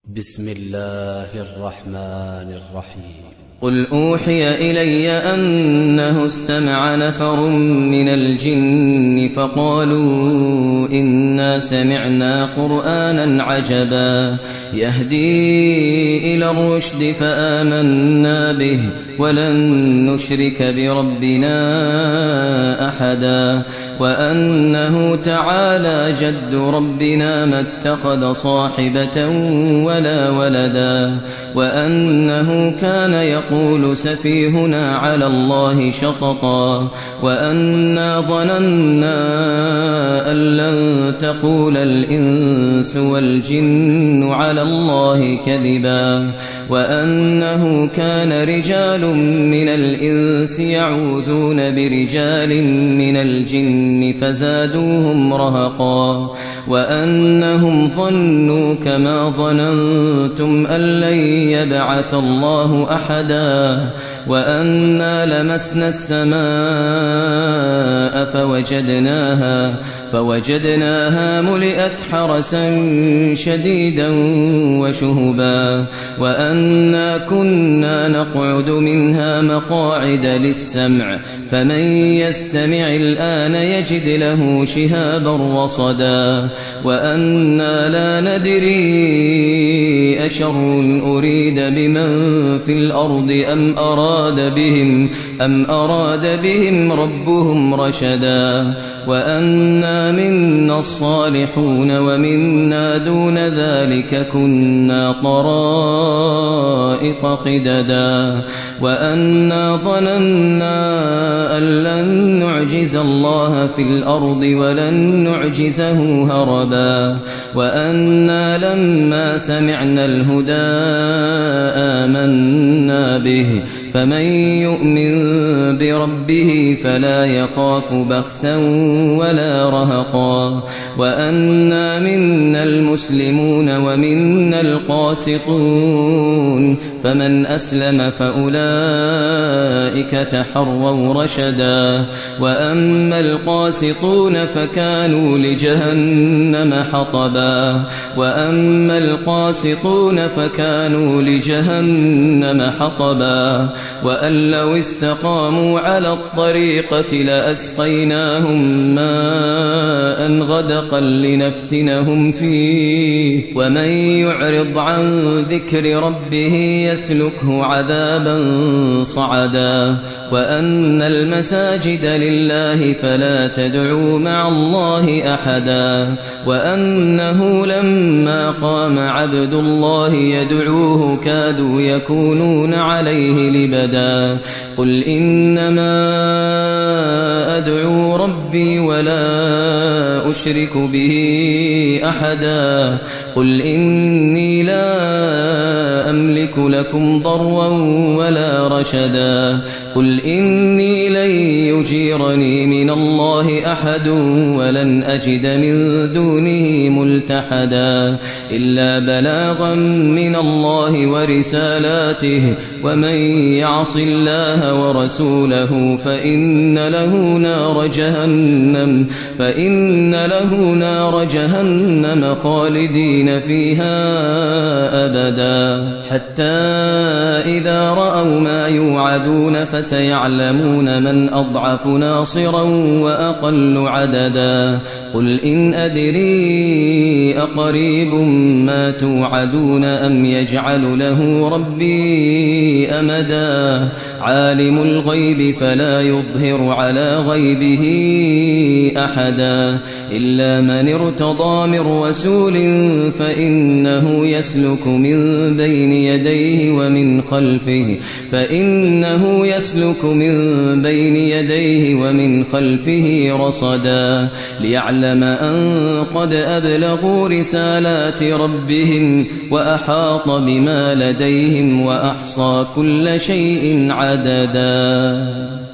بسم الله الرحمن الرحيم. قل أوحي إلي أنه استمع نفر من الجن فقالوا إنا سمعنا قرآنا عجبا يهدي إلى الرشد فآمنا به ولن نشرك بربنا أحدا وأنه تعالى جد ربنا ما اتخذ صاحبة ولا ولدا وأنه كان يقول سفيهنا على الله شططا وأنا ظننا أن لن تقول الإنس والجن على الله كذبا وأنه كان رجال من الإنس يعوذون برجال من الجن فزادوهم رهقا وأنهم ظنوا كما ظننتم أن لن يبعث الله أحدا وأنا لمسنا السماء فوجدناها ملئت حرسا شديدا وشهبا وأنا كنا نقعد منها مقاعد للسمع فمن يستمع الآن يجد له شهابا رصدا وأنا لا ندري أشر أريد بمن في الأرض أم أراد بهم ربهم رشدا وأنا منا الصالحون ومنا دون ذلك كنا طرائق قددا وأنا ظننا أن لن نعجز الله في الأرض ولن نعجزه هربا وأنا لما سمعنا الهدى آمنا به فمن يؤمن بربه فلا يخاف بخسا ولا رهقا وأنا منا المسلمون ومنا القاسطون فمن أسلم فأولئك تحروا رشدا وأما القاسطون فكانوا لجهنم حطبا وأن لو استقاموا على الطريقة لأسقيناهم ماء غدقا لنفتنهم فيه ومن يعرض عن ذكر ربه يسلكه عذابا صعدا وأن المساجد لله فلا تدعوا مع الله أحدا وأنه لما قام عبد الله يدعوه كادوا يكونون عليه لبدا قل إنما أدعو ربي ولا أشرك به أحدا قل إني لا أملك لكم ضرا ولا رشدا قل إني لن يجيرني من الله أحد ولن أجد من دونه ملتحدا إلا بلاغا من الله ورسالاته ومن يعص الله ورسوله فإن له نار جهنم خالدين فيها أبدا حتى إذا رأوا ما يوعدون فسيعلمون من أضعف ناصرا وأقل عددا قل إن أدري أقريب ما توعدون أم يجعل له ربي أمدا عالم الغيب فلا يظهر على غيبه أحدا إلا من ارتضى من رسول فإنه يسلك من بين يديه ومن خلفه رصدا ليعلم أن قد أبلغوا رسالات ربهم وأحاط بما لديهم وأحصى كل شيء عددا.